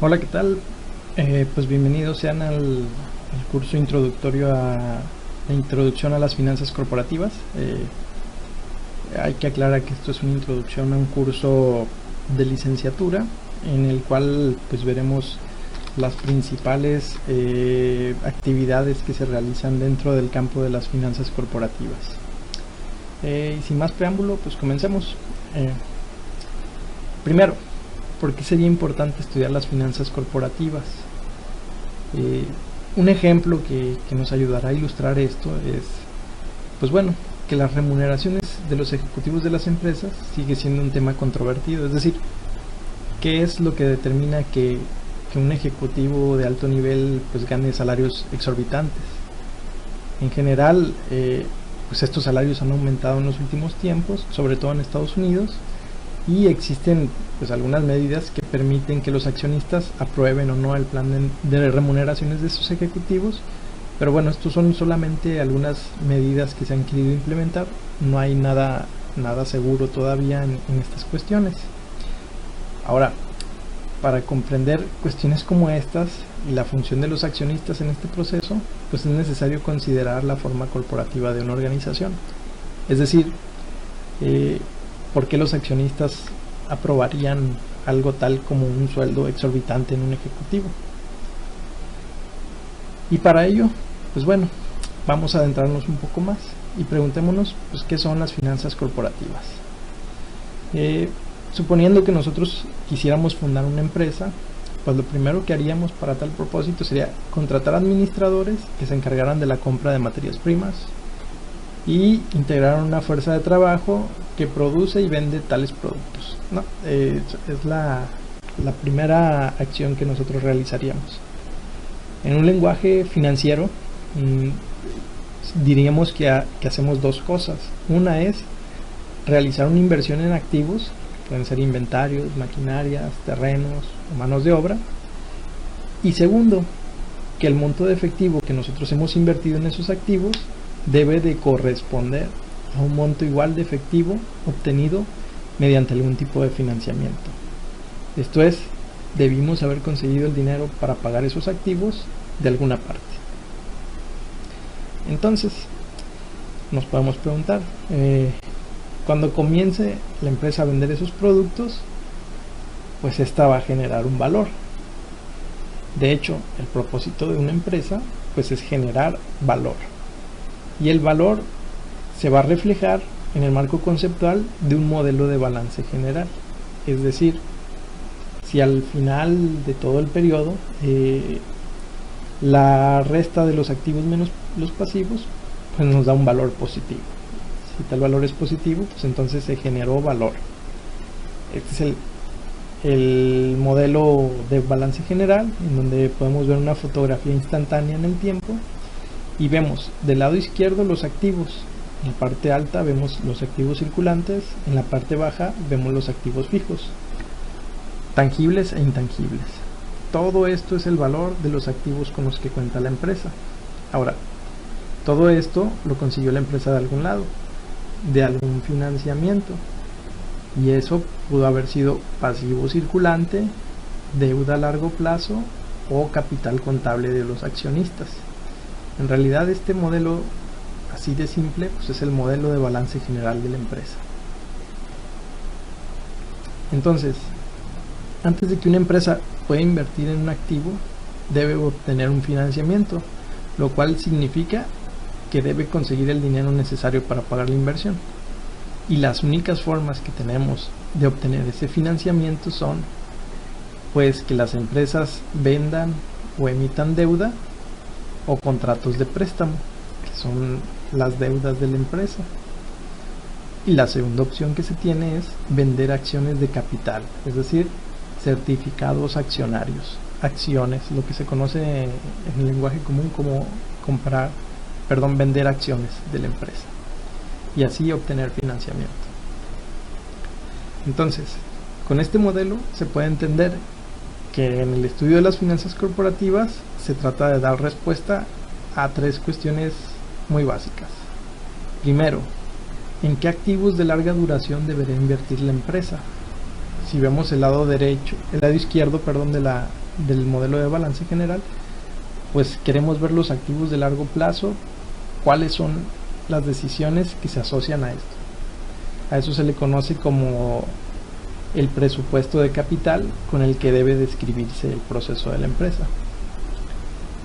Hola, ¿qué tal? Pues bienvenidos sean al curso introductorio a la introducción a las finanzas corporativas. Hay que aclarar que esto es una introducción a un curso de licenciatura en el cual pues veremos las principales actividades que se realizan dentro del campo de las finanzas corporativas. Y sin más preámbulo, pues comencemos. Primero, ¿por qué sería importante estudiar las finanzas corporativas? Eh, un ejemplo que nos ayudará a ilustrar esto es, pues bueno, que las remuneraciones de los ejecutivos de las empresas sigue siendo un tema controvertido. Es decir, ¿qué es lo que determina que un ejecutivo de alto nivel pues gane salarios exorbitantes? En general, pues estos salarios han aumentado en los últimos tiempos, sobre todo en Estados Unidos, y existen pues algunas medidas que permiten que los accionistas aprueben o no el plan de remuneraciones de sus ejecutivos, pero bueno, estos son solamente algunas medidas que se han querido implementar, no hay nada seguro todavía en estas cuestiones. Ahora, para comprender cuestiones como estas y la función de los accionistas en este proceso, pues es necesario considerar la forma corporativa de una organización, es decir, ¿por qué los accionistas aprobarían algo tal como un sueldo exorbitante en un ejecutivo? Y para ello, pues bueno, vamos a adentrarnos un poco más y preguntémonos pues, qué son las finanzas corporativas. Suponiendo que nosotros quisiéramos fundar una empresa, pues lo primero que haríamos para tal propósito sería contratar administradores que se encargaran de la compra de materias primas y integrar una fuerza de trabajo que produce y vende tales productos, ¿no? Es la primera acción que nosotros realizaríamos. En un lenguaje financiero, diríamos que hacemos dos cosas. Una es realizar una inversión en activos, pueden ser inventarios, maquinarias, terrenos o manos de obra. Y segundo, que el monto de efectivo que nosotros hemos invertido en esos activos debe de corresponder a un monto igual de efectivo obtenido mediante algún tipo de financiamiento. Esto es, debimos haber conseguido el dinero para pagar esos activos de alguna parte. Entonces, nos podemos preguntar, cuando comience la empresa a vender esos productos, pues esta va a generar un valor. De hecho, el propósito de una empresa pues es generar valor. Y el valor se va a reflejar en el marco conceptual de un modelo de balance general. Es decir, si al final de todo el periodo la resta de los activos menos los pasivos, pues nos da un valor positivo. Si tal valor es positivo, pues entonces se generó valor. Este es el modelo de balance general, en donde podemos ver una fotografía instantánea en el tiempo y vemos del lado izquierdo los activos. En la parte alta vemos los activos circulantes, en la parte baja vemos los activos fijos, tangibles e intangibles. Todo esto es el valor de los activos con los que cuenta la empresa. Ahora, todo esto lo consiguió la empresa de algún lado, de algún financiamiento, y eso pudo haber sido pasivo circulante, deuda a largo plazo o capital contable de los accionistas. En realidad este modelo así de simple pues es el modelo de balance general de la empresa. Entonces, antes de que una empresa pueda invertir en un activo, debe obtener un financiamiento, lo cual significa que debe conseguir el dinero necesario para pagar la inversión. Y las únicas formas que tenemos de obtener ese financiamiento son pues que las empresas vendan o emitan deuda o contratos de préstamo, que son las deudas de la empresa. Y la segunda opción que se tiene es vender acciones de capital, es decir, certificados accionarios, acciones, lo que se conoce en el lenguaje común como vender acciones de la empresa y así obtener financiamiento. Entonces, con este modelo se puede entender que en el estudio de las finanzas corporativas se trata de dar respuesta a tres cuestiones muy básicas. Primero, ¿en qué activos de larga duración debería invertir la empresa? si vemos el lado derecho, el lado izquierdo, perdón, del modelo de balance general, pues queremos ver los activos de largo plazo, cuáles son las decisiones que se asocian a esto. A eso se le conoce como el presupuesto de capital con el que debe describirse el proceso de la empresa.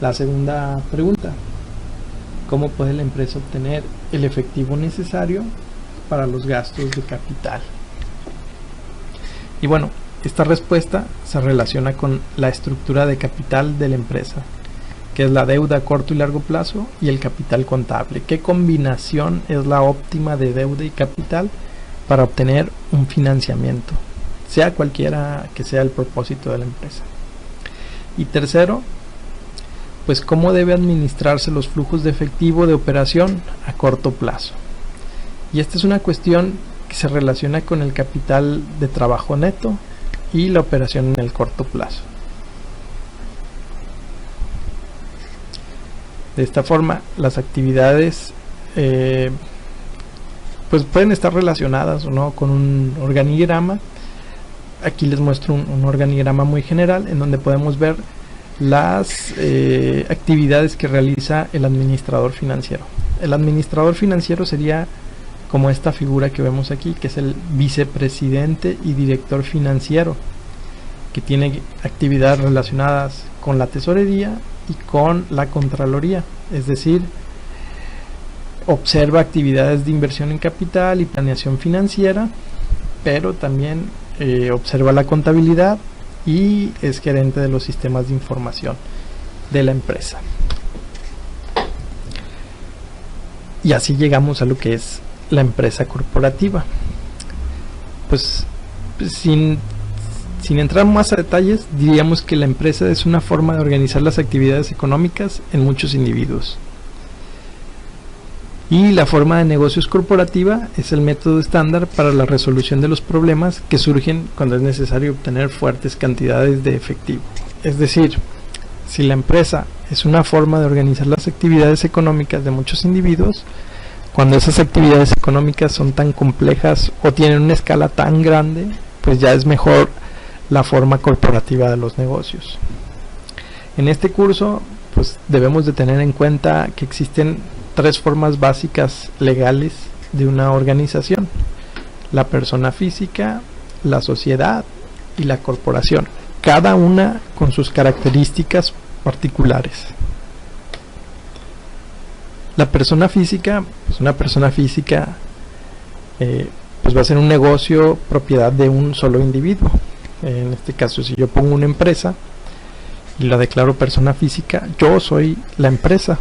La segunda pregunta: ¿cómo puede la empresa obtener el efectivo necesario para los gastos de capital? Y bueno, esta respuesta se relaciona con la estructura de capital de la empresa, que es la deuda a corto y largo plazo y el capital contable. ¿Qué combinación es la óptima de deuda y capital para obtener un financiamiento, sea cualquiera que sea el propósito de la empresa? Y tercero, pues cómo debe administrarse los flujos de efectivo de operación a corto plazo. Y esta es una cuestión que se relaciona con el capital de trabajo neto y la operación en el corto plazo. De esta forma, las actividades pues pueden estar relacionadas o no con un organigrama. Aquí les muestro un organigrama muy general en donde podemos ver las actividades que realiza el administrador financiero. El administrador financiero sería como esta figura que vemos aquí, que es el vicepresidente y director financiero, que tiene actividades relacionadas con la tesorería y con la contraloría, es decir, observa actividades de inversión en capital y planeación financiera, pero también observa la contabilidad y es gerente de los sistemas de información de la empresa. Y así llegamos a lo que es la empresa corporativa. Pues sin entrar más a detalles, diríamos que la empresa es una forma de organizar las actividades económicas en muchos individuos. Y la forma de negocios corporativa es el método estándar para la resolución de los problemas que surgen cuando es necesario obtener fuertes cantidades de efectivo. Es decir, si la empresa es una forma de organizar las actividades económicas de muchos individuos, cuando esas actividades económicas son tan complejas o tienen una escala tan grande, pues ya es mejor la forma corporativa de los negocios. En este curso, pues debemos de tener en cuenta que existen tres formas básicas legales de una organización: la persona física, la sociedad y la corporación, cada una con sus características particulares. La persona física, pues una persona física pues va a ser un negocio propiedad de un solo individuo. En este caso, si yo pongo una empresa y la declaro persona física, yo soy la empresa.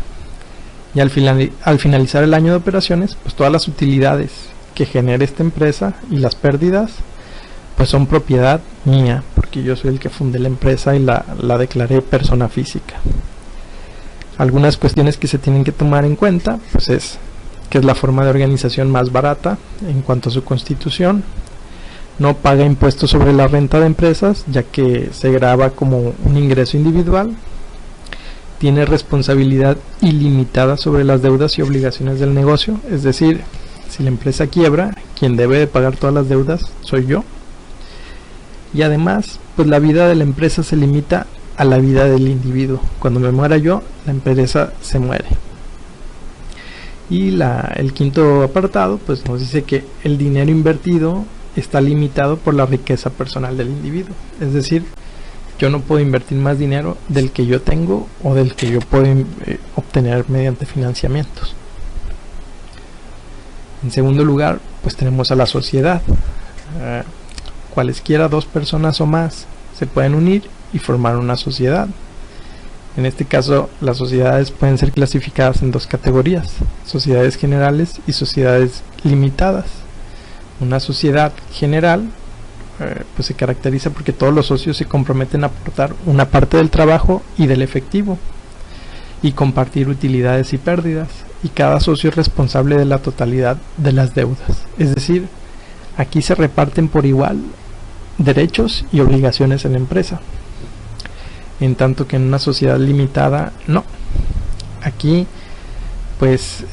Y al finalizar el año de operaciones, pues todas las utilidades que genere esta empresa y las pérdidas, pues son propiedad mía, porque yo soy el que fundé la empresa y la declaré persona física. Algunas cuestiones que se tienen que tomar en cuenta, pues es que es la forma de organización más barata en cuanto a su constitución. No paga impuestos sobre la renta de empresas, ya que se grava como un ingreso individual. Tiene responsabilidad ilimitada sobre las deudas y obligaciones del negocio, es decir, si la empresa quiebra, quien debe de pagar todas las deudas soy yo. Y además, pues la vida de la empresa se limita a la vida del individuo. Cuando me muera yo, la empresa se muere. Y el quinto apartado, pues nos dice que el dinero invertido está limitado por la riqueza personal del individuo, es decir, yo no puedo invertir más dinero del que yo tengo o del que yo puedo obtener mediante financiamientos. En segundo lugar, pues tenemos a la sociedad. Cualesquiera dos personas o más se pueden unir y formar una sociedad. En este caso, las sociedades pueden ser clasificadas en dos categorías: sociedades generales y sociedades limitadas. Una sociedad general pues se caracteriza porque todos los socios se comprometen a aportar una parte del trabajo y del efectivo y compartir utilidades y pérdidas, y cada socio es responsable de la totalidad de las deudas. Es decir, aquí se reparten por igual derechos y obligaciones en la empresa, en tanto que en una sociedad limitada no. Aquí pues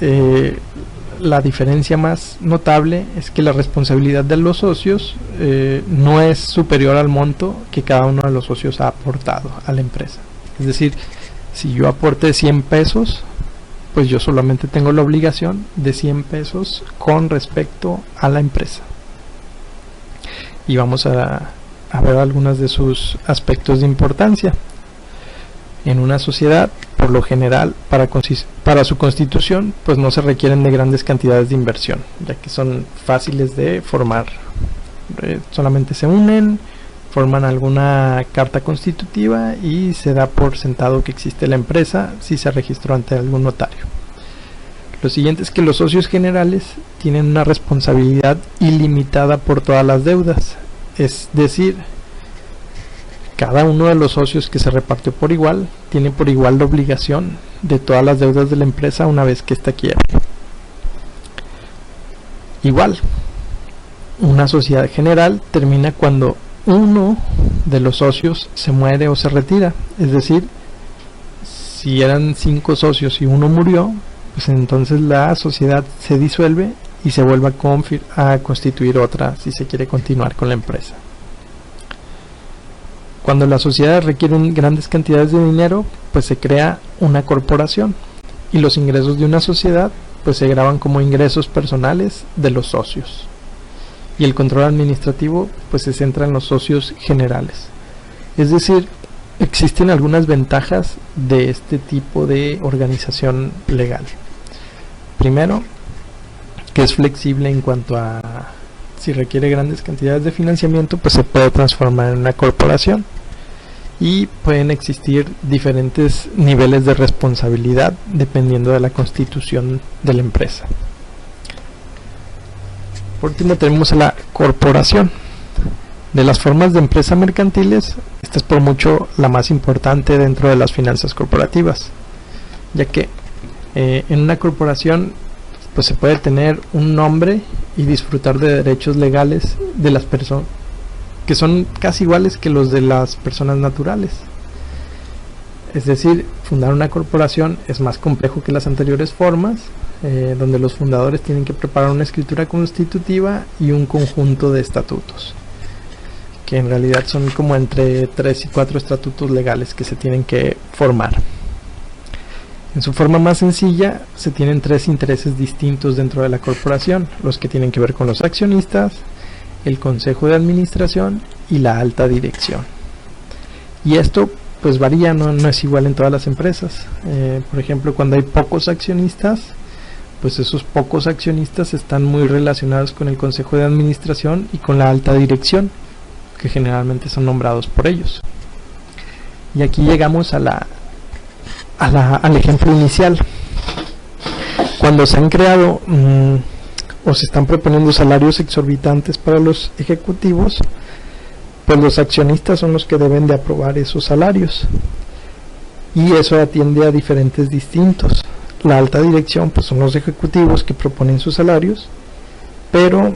la diferencia más notable es que la responsabilidad de los socios no es superior al monto que cada uno de los socios ha aportado a la empresa. Es decir, si yo aporté 100 pesos, pues yo solamente tengo la obligación de 100 pesos con respecto a la empresa. Y vamos a ver algunos de sus aspectos de importancia. En una sociedad, por lo general, para su constitución, pues no se requieren de grandes cantidades de inversión, ya que son fáciles de formar. Solamente se unen, forman alguna carta constitutiva y se da por sentado que existe la empresa si se registró ante algún notario. Lo siguiente es que los socios generales tienen una responsabilidad ilimitada por todas las deudas, es decir, cada uno de los socios que se repartió por igual tiene por igual la obligación de todas las deudas de la empresa una vez que ésta quiebre. Igual, una sociedad general termina cuando uno de los socios se muere o se retira. Es decir, si eran 5 socios y uno murió, pues entonces la sociedad se disuelve y se vuelve a constituir otra si se quiere continuar con la empresa. Cuando las sociedades requieren grandes cantidades de dinero, pues se crea una corporación y los ingresos de una sociedad pues se graban como ingresos personales de los socios. Y el control administrativo pues se centra en los socios generales. Es decir, existen algunas ventajas de este tipo de organización legal. Primero, que es flexible en cuanto a si requiere grandes cantidades de financiamiento, pues se puede transformar en una corporación. Y pueden existir diferentes niveles de responsabilidad dependiendo de la constitución de la empresa. Por último tenemos a la corporación. De las formas de empresa mercantiles, esta es por mucho la más importante dentro de las finanzas corporativas, ya que en una corporación pues se puede tener un nombre y disfrutar de derechos legales de las personas que son casi iguales que los de las personas naturales. Es decir, fundar una corporación es más complejo que las anteriores formas, donde los fundadores tienen que preparar una escritura constitutiva y un conjunto de estatutos, que en realidad son como entre 3 y 4 estatutos legales que se tienen que formar. En su forma más sencilla, se tienen 3 intereses distintos dentro de la corporación, los que tienen que ver con los accionistas, el consejo de administración y la alta dirección. Y esto pues varía, no es igual en todas las empresas. Por ejemplo, cuando hay pocos accionistas, pues esos pocos accionistas están muy relacionados con el consejo de administración y con la alta dirección, que generalmente son nombrados por ellos. Y aquí llegamos al ejemplo inicial. Cuando se han creado o se están proponiendo salarios exorbitantes para los ejecutivos, pues los accionistas son los que deben de aprobar esos salarios, y eso atiende a diferentes distintos. La alta dirección pues son los ejecutivos que proponen sus salarios, pero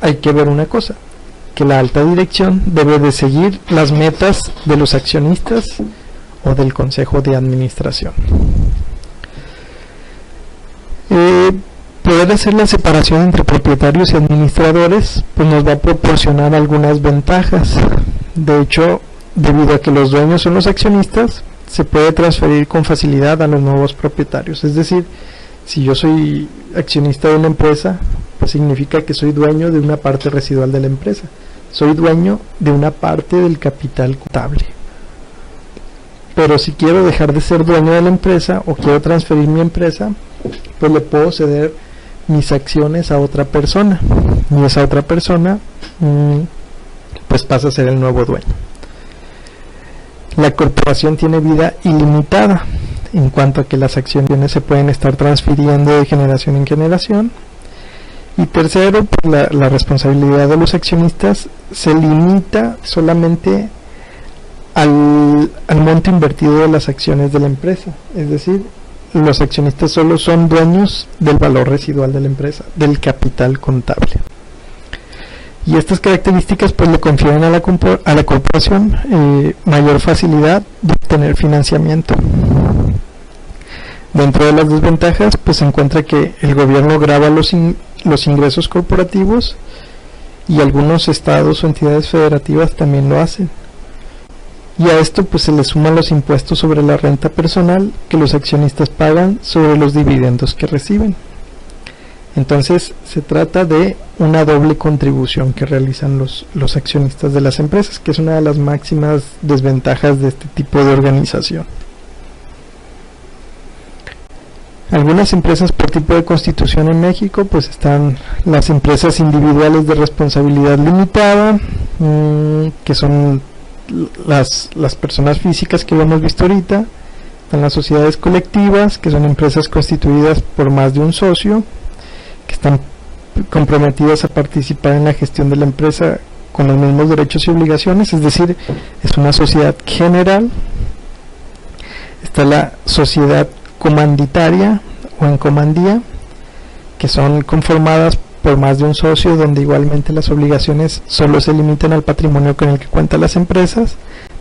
hay que ver una cosa, que la alta dirección debe de seguir las metas de los accionistas o del consejo de administración. Poder hacer la separación entre propietarios y administradores pues nos va a proporcionar algunas ventajas. De hecho, debido a que los dueños son los accionistas, se puede transferir con facilidad a los nuevos propietarios. Es decir, si yo soy accionista de una empresa, pues significa que soy dueño de una parte residual de la empresa, soy dueño de una parte del capital contable. Pero si quiero dejar de ser dueño de la empresa o quiero transferir mi empresa, pues le puedo ceder mis acciones a otra persona, y esa otra persona pues pasa a ser el nuevo dueño. La corporación tiene vida ilimitada en cuanto a que las acciones se pueden estar transfiriendo de generación en generación. Y tercero, pues la responsabilidad de los accionistas se limita solamente al monto invertido de las acciones de la empresa. Es decir, los accionistas solo son dueños del valor residual de la empresa, del capital contable. Y estas características pues le confieren a la corporación mayor facilidad de obtener financiamiento. Dentro de las desventajas, pues se encuentra que el gobierno grava los ingresos corporativos y algunos estados o entidades federativas también lo hacen. Y a esto pues se le suman los impuestos sobre la renta personal que los accionistas pagan sobre los dividendos que reciben. Entonces se trata de una doble contribución que realizan los accionistas de las empresas, que es una de las máximas desventajas de este tipo de organización. Algunas empresas por tipo de constitución en México, pues están las empresas individuales de responsabilidad limitada, que son las personas físicas que lo hemos visto ahorita. Están las sociedades colectivas, que son empresas constituidas por más de un socio, que están comprometidas a participar en la gestión de la empresa con los mismos derechos y obligaciones, es decir, es una sociedad general. Está la sociedad comanditaria o en comandía, que son conformadas por más de un socio, donde igualmente las obligaciones solo se limitan al patrimonio con el que cuentan las empresas,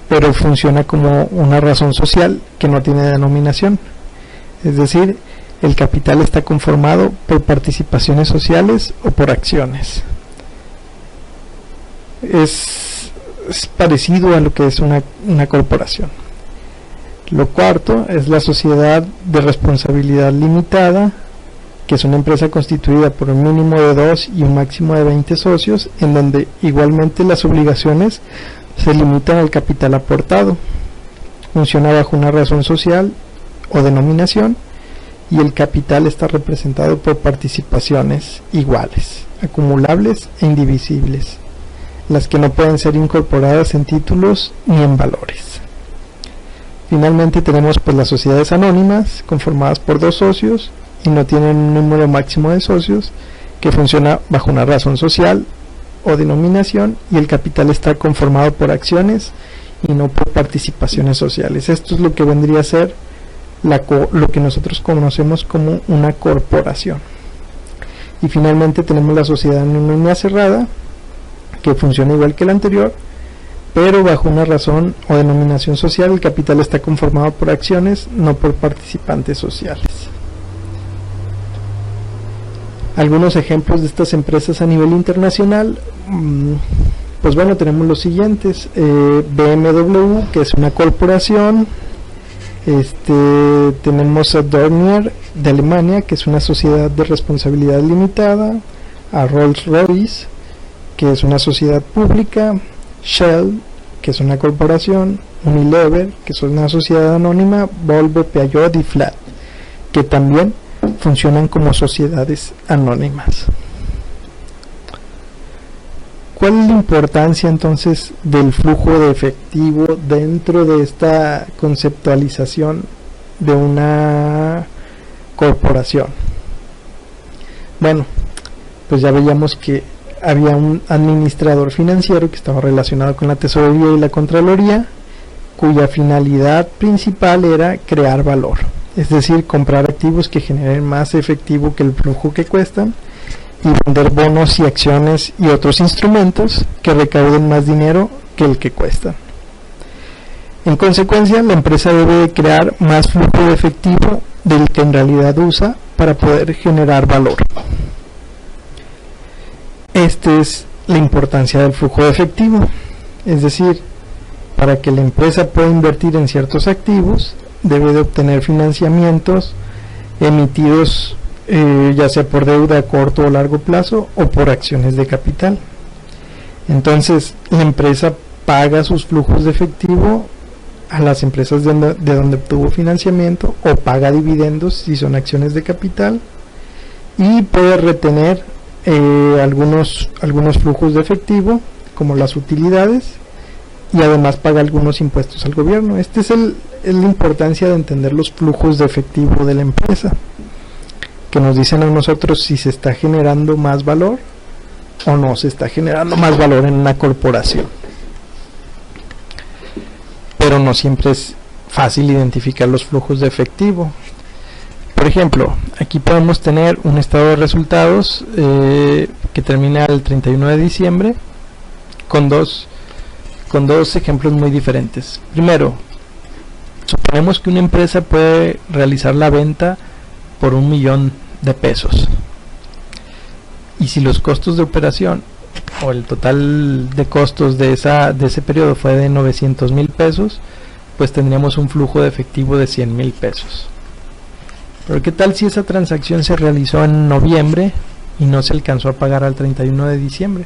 pero funciona como una razón social que no tiene denominación, es decir, el capital está conformado por participaciones sociales o por acciones. Es parecido a lo que es una corporación. Lo cuarto es la sociedad de responsabilidad limitada, que es una empresa constituida por un mínimo de 2 y un máximo de 20 socios, en donde igualmente las obligaciones se limitan al capital aportado. Funciona bajo una razón social o denominación, y el capital está representado por participaciones iguales, acumulables e indivisibles, las que no pueden ser incorporadas en títulos ni en valores. Finalmente tenemos pues las sociedades anónimas, conformadas por 2 socios y no tienen un número máximo de socios, que funciona bajo una razón social o denominación, y el capital está conformado por acciones y no por participaciones sociales. Esto es lo que vendría a ser lo que nosotros conocemos como una corporación. Y finalmente tenemos la sociedad anónima cerrada, que funciona igual que la anterior, pero bajo una razón o denominación social. El capital está conformado por acciones, no por participantes sociales. Algunos ejemplos de estas empresas a nivel internacional, pues bueno, tenemos los siguientes. BMW, que es una corporación. Tenemos a Dornier de Alemania, que es una sociedad de responsabilidad limitada. A Rolls-Royce, que es una sociedad pública. Shell, que es una corporación. Unilever, que es una sociedad anónima. Volvo, Peugeot y Fiat, que también funcionan como sociedades anónimas. ¿Cuál es la importancia entonces del flujo de efectivo dentro de esta conceptualización de una corporación? Bueno, pues ya veíamos que había un administrador financiero que estaba relacionado con la tesorería y la contraloría, cuya finalidad principal era crear valor, es decir, comprar activos que generen más efectivo que el flujo que cuestan, y vender bonos y acciones y otros instrumentos que recauden más dinero que el que cuestan. En consecuencia, la empresa debe crear más flujo de efectivo del que en realidad usa para poder generar valor. Esta es la importancia del flujo de efectivo, es decir, para que la empresa pueda invertir en ciertos activos, debe de obtener financiamientos emitidos ya sea por deuda a corto o largo plazo o por acciones de capital. Entonces la empresa paga sus flujos de efectivo a las empresas de donde obtuvo financiamiento, o paga dividendos si son acciones de capital, y puede retener algunos flujos de efectivo como las utilidades, y además paga algunos impuestos al gobierno. Esta es la importancia de entender los flujos de efectivo de la empresa, que nos dicen a nosotros si se está generando más valor o no se está generando más valor en una corporación. Pero no siempre es fácil identificar los flujos de efectivo. Por ejemplo, aquí podemos tener un estado de resultados que termina el 31 de diciembre con dos ejemplos muy diferentes. Primero, suponemos que una empresa puede realizar la venta por 1,000,000 de pesos. Y si los costos de operación o el total de costos de ese periodo fue de 900,000 pesos, pues tendríamos un flujo de efectivo de 100,000 pesos. Pero ¿qué tal si esa transacción se realizó en noviembre y no se alcanzó a pagar al 31 de diciembre?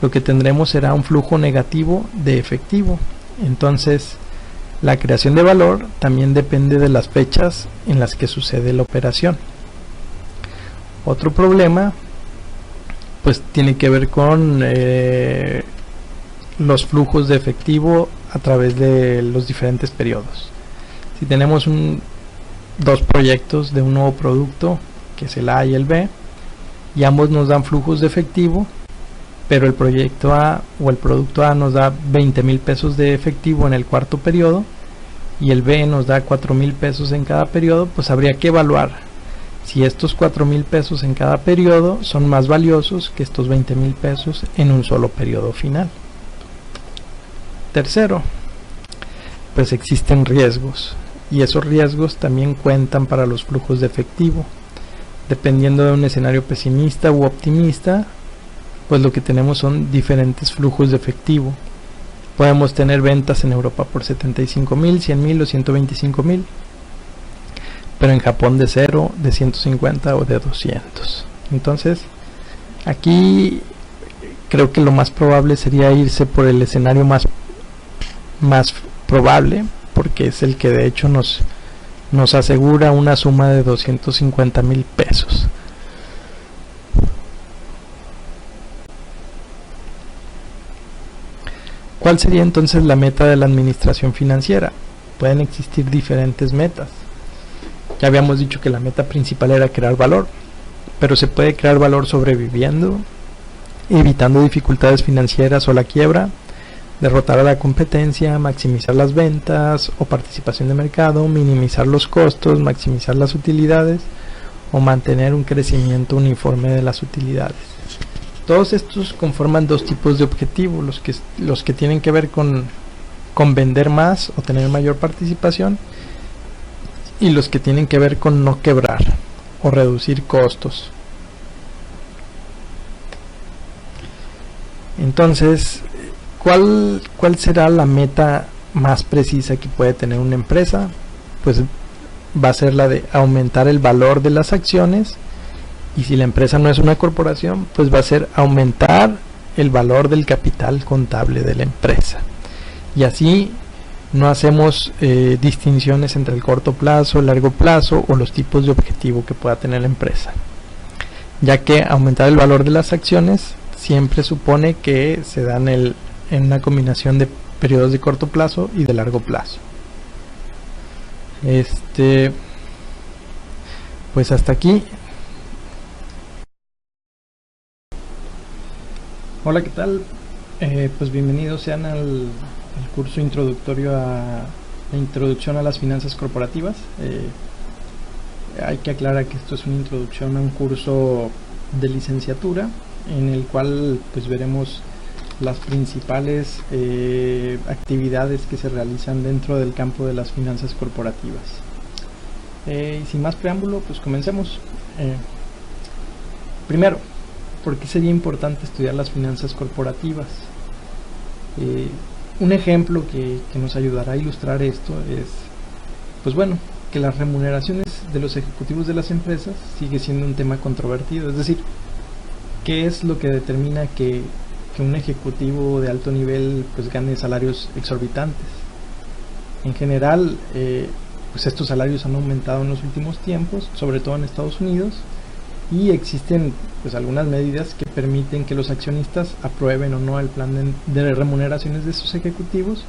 Lo que tendremos será un flujo negativo de efectivo. Entonces, la creación de valor también depende de las fechas en las que sucede la operación. Otro problema pues tiene que ver con los flujos de efectivo a través de los diferentes periodos. Si tenemos dos proyectos de un nuevo producto, que es el A y el B, y ambos nos dan flujos de efectivo, pero el proyecto A o el producto A nos da 20,000 pesos de efectivo en el cuarto periodo y el B nos da 4,000 pesos en cada periodo, pues habría que evaluar si estos 4,000 pesos en cada periodo son más valiosos que estos 20,000 pesos en un solo periodo final. Tercero, pues existen riesgos, y esos riesgos también cuentan para los flujos de efectivo. Dependiendo de un escenario pesimista u optimista, pues lo que tenemos son diferentes flujos de efectivo. Podemos tener ventas en Europa por 75,000, 100,000 o 125,000, pero en Japón de 0, de 150 o de 200. Entonces, aquí creo que lo más probable sería irse por el escenario más probable, porque es el que de hecho nos asegura una suma de 250,000 pesos. ¿Cuál sería entonces la meta de la administración financiera? Pueden existir diferentes metas. Ya habíamos dicho que la meta principal era crear valor, pero se puede crear valor sobreviviendo, evitando dificultades financieras o la quiebra, derrotar a la competencia, maximizar las ventas o participación de mercado, minimizar los costos, maximizar las utilidades o mantener un crecimiento uniforme de las utilidades. Todos estos conforman dos tipos de objetivos, los que tienen que ver con vender más o tener mayor participación, y los que tienen que ver con no quebrar o reducir costos. Entonces, ¿cuál será la meta más precisa que puede tener una empresa? Pues va a ser la de aumentar el valor de las acciones, y si la empresa no es una corporación, pues va a ser aumentar el valor del capital contable de la empresa. Y así no hacemos distinciones entre el corto plazo, el largo plazo o los tipos de objetivo que pueda tener la empresa, ya que aumentar el valor de las acciones siempre supone que se dan en una combinación de periodos de corto plazo y de largo plazo. Pues hasta aquí. Hola, ¿qué tal? Pues bienvenidos sean al curso introductorio a la introducción a las finanzas corporativas. Hay que aclarar que esto es una introducción a un curso de licenciatura en el cual pues veremos las principales actividades que se realizan dentro del campo de las finanzas corporativas. Y sin más preámbulo, pues comencemos. Primero, ¿por qué sería importante estudiar las finanzas corporativas? Un ejemplo que nos ayudará a ilustrar esto es, pues bueno, que las remuneraciones de los ejecutivos de las empresas sigue siendo un tema controvertido. Es decir, ¿qué es lo que determina que un ejecutivo de alto nivel pues gane salarios exorbitantes? En general, pues estos salarios han aumentado en los últimos tiempos, sobre todo en Estados Unidos, y existen pues algunas medidas que permiten que los accionistas aprueben o no el plan de remuneraciones de sus ejecutivos,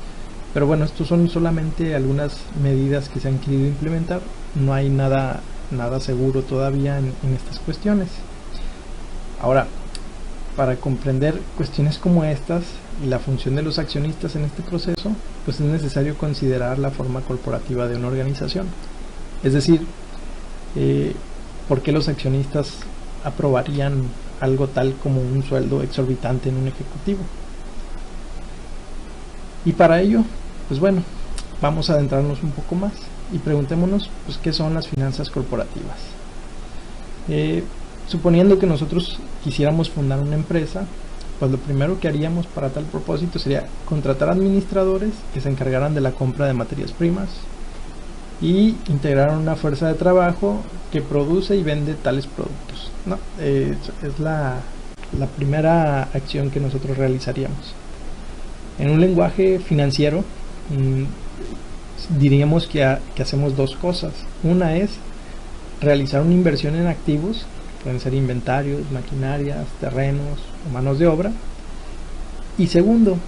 pero bueno, estos son solamente algunas medidas que se han querido implementar. No hay nada seguro todavía en estas cuestiones. Ahora, para comprender cuestiones como estas y la función de los accionistas en este proceso, pues es necesario considerar la forma corporativa de una organización. Es decir, ¿por qué los accionistas aprobarían algo tal como un sueldo exorbitante en un ejecutivo? Y para ello, pues bueno, vamos a adentrarnos un poco más y preguntémonos pues qué son las finanzas corporativas. Suponiendo que nosotros quisiéramos fundar una empresa, pues lo primero que haríamos para tal propósito sería contratar administradores que se encargaran de la compra de materias primas y integrar una fuerza de trabajo que produce y vende tales productos, ¿no? Es la primera acción que nosotros realizaríamos. En un lenguaje financiero, diríamos que hacemos dos cosas. Una es realizar una inversión en activos, pueden ser inventarios, maquinarias, terrenos o manos de obra. Y segundo,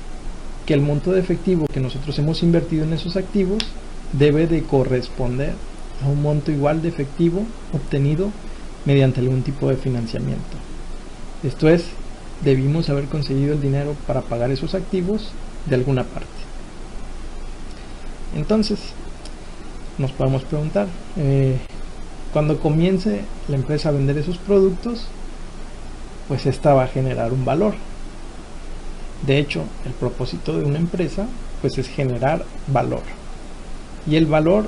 que el monto de efectivo que nosotros hemos invertido en esos activos debe de corresponder a un monto igual de efectivo obtenido mediante algún tipo de financiamiento. Esto es, debimos haber conseguido el dinero para pagar esos activos de alguna parte. Entonces, nos podemos preguntar, cuando comience la empresa a vender esos productos, pues esta va a generar un valor. De hecho, el propósito de una empresa pues es generar valor. Y el valor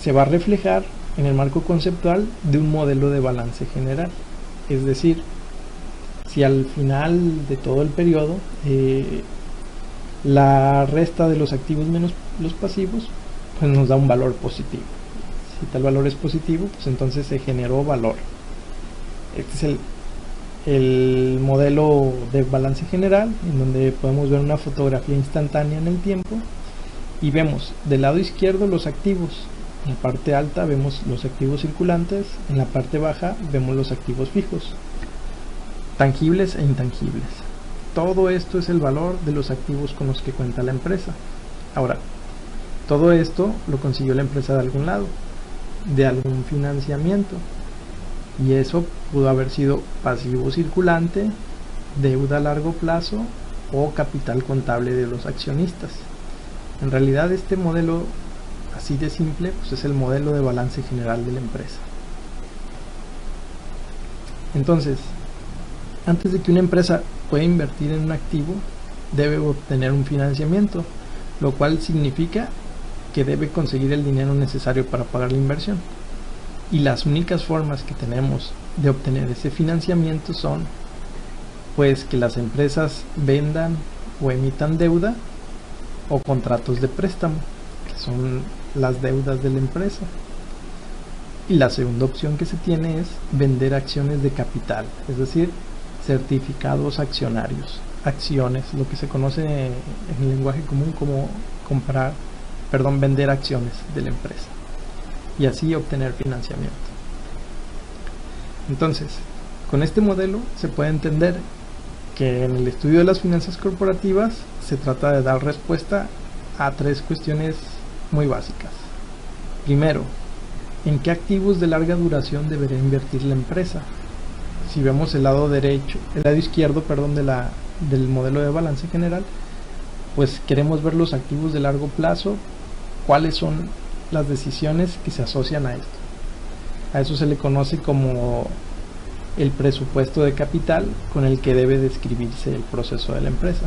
se va a reflejar en el marco conceptual de un modelo de balance general. Es decir, si al final de todo el periodo la resta de los activos menos los pasivos, pues nos da un valor positivo. Si tal valor es positivo, pues entonces se generó valor. Este es el modelo de balance general, en donde podemos ver una fotografía instantánea en el tiempo y vemos del lado izquierdo los activos. En la parte alta vemos los activos circulantes, en la parte baja vemos los activos fijos, tangibles e intangibles. Todo esto es el valor de los activos con los que cuenta la empresa. Ahora, todo esto lo consiguió la empresa de algún lado, de algún financiamiento, y eso pudo haber sido pasivo circulante, deuda a largo plazo o capital contable de los accionistas. En realidad este modelo así de simple pues es el modelo de balance general de la empresa. Entonces, antes de que una empresa pueda invertir en un activo, debe obtener un financiamiento, lo cual significa que debe conseguir el dinero necesario para pagar la inversión. Y las únicas formas que tenemos de obtener ese financiamiento son pues que las empresas vendan o emitan deuda o contratos de préstamo, que son las deudas de la empresa. Y la segunda opción que se tiene es vender acciones de capital, es decir, certificados accionarios, acciones, lo que se conoce en el lenguaje común como vender acciones de la empresa, y así obtener financiamiento. Entonces, con este modelo se puede entender que en el estudio de las finanzas corporativas se trata de dar respuesta a tres cuestiones muy básicas. Primero, ¿en qué activos de larga duración debería invertir la empresa? Si vemos el lado izquierdo del modelo de balance general, pues queremos ver los activos de largo plazo, cuáles son las decisiones que se asocian a esto. A eso se le conoce como el presupuesto de capital con el que debe describirse el proceso de la empresa.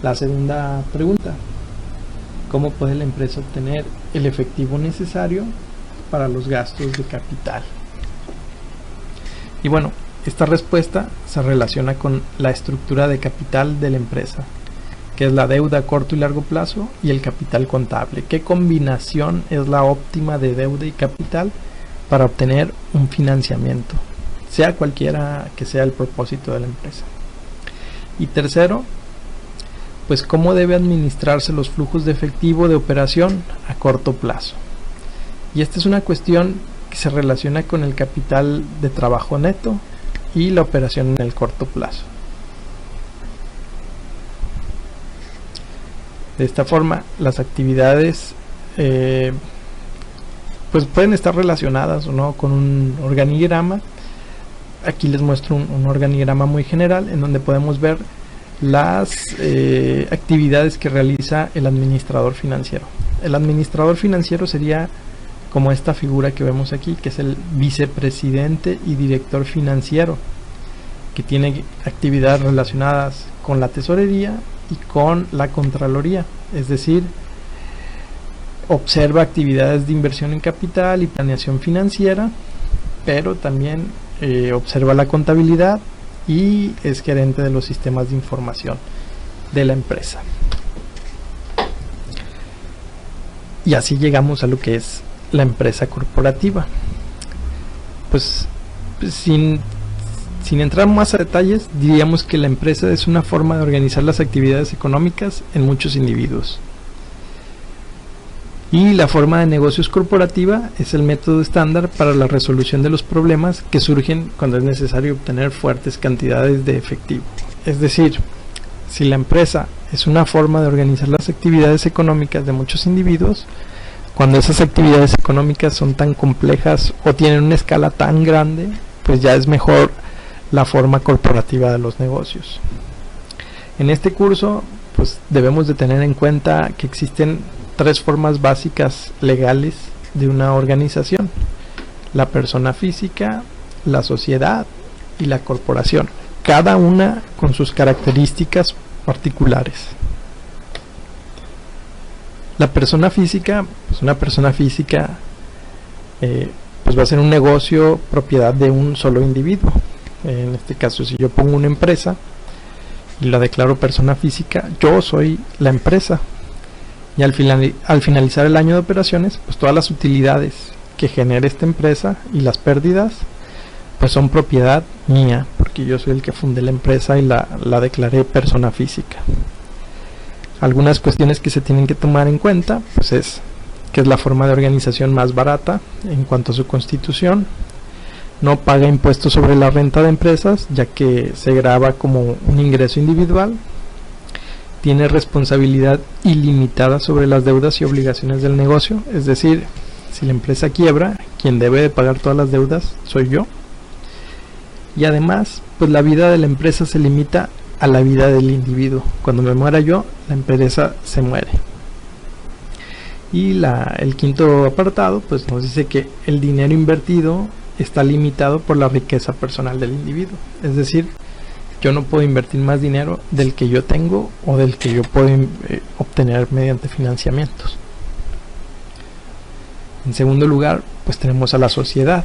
La segunda pregunta: ¿cómo puede la empresa obtener el efectivo necesario para los gastos de capital? Y bueno, esta respuesta se relaciona con la estructura de capital de la empresa, que es la deuda a corto y largo plazo y el capital contable. ¿Qué combinación es la óptima de deuda y capital para obtener un financiamiento, sea cualquiera que sea el propósito de la empresa? Y tercero, pues cómo debe administrarse los flujos de efectivo de operación a corto plazo. Y esta es una cuestión que se relaciona con el capital de trabajo neto y la operación en el corto plazo. De esta forma, las actividades pues pueden estar relacionadas o no con un organigrama. Aquí les muestro un organigrama muy general en donde podemos ver las actividades que realiza el administrador financiero. El administrador financiero sería como esta figura que vemos aquí, que es el vicepresidente y director financiero, que tiene actividades relacionadas con la tesorería y con la contraloría, es decir, observa actividades de inversión en capital y planeación financiera, pero también observa la contabilidad y es gerente de los sistemas de información de la empresa. Y así llegamos a lo que es la empresa corporativa. Pues sin entrar más a detalles, diríamos que la empresa es una forma de organizar las actividades económicas en muchos individuos. Y la forma de negocios corporativa es el método estándar para la resolución de los problemas que surgen cuando es necesario obtener fuertes cantidades de efectivo. Es decir, si la empresa es una forma de organizar las actividades económicas de muchos individuos, cuando esas actividades económicas son tan complejas o tienen una escala tan grande, pues ya es mejor la forma corporativa de los negocios. En este curso, pues debemos de tener en cuenta que existen 3 formas básicas legales de una organización: la persona física, la sociedad y la corporación, cada una con sus características particulares. La persona física, pues una persona física pues va a ser un negocio propiedad de un solo individuo. En este caso, si yo pongo una empresa y la declaro persona física, yo soy la empresa. Y al finalizar el año de operaciones, pues todas las utilidades que genere esta empresa y las pérdidas, pues son propiedad mía, porque yo soy el que fundé la empresa y la declaré persona física. Algunas cuestiones que se tienen que tomar en cuenta, pues es que es la forma de organización más barata en cuanto a su constitución. No paga impuestos sobre la renta de empresas, ya que se grava como un ingreso individual. Tiene responsabilidad ilimitada sobre las deudas y obligaciones del negocio, es decir, si la empresa quiebra, quien debe de pagar todas las deudas soy yo. Y además, pues la vida de la empresa se limita a la vida del individuo. Cuando me muera yo, la empresa se muere. Y el quinto apartado, pues nos dice que el dinero invertido está limitado por la riqueza personal del individuo, es decir, yo no puedo invertir más dinero del que yo tengo o del que yo puedo obtener mediante financiamientos. En segundo lugar, pues tenemos a la sociedad.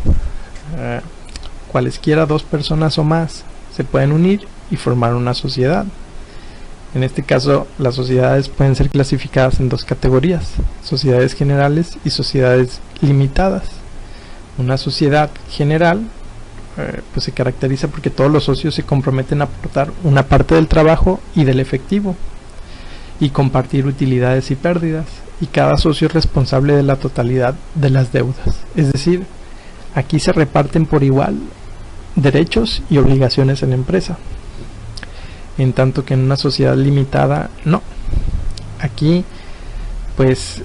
Cualesquiera 2 personas o más se pueden unir y formar una sociedad. En este caso, las sociedades pueden ser clasificadas en 2 categorías: sociedades generales y sociedades limitadas. Una sociedad general pues se caracteriza porque todos los socios se comprometen a aportar una parte del trabajo y del efectivo y compartir utilidades y pérdidas, y cada socio es responsable de la totalidad de las deudas. Es decir, aquí se reparten por igual derechos y obligaciones en la empresa, en tanto que en una sociedad limitada no. Aquí pues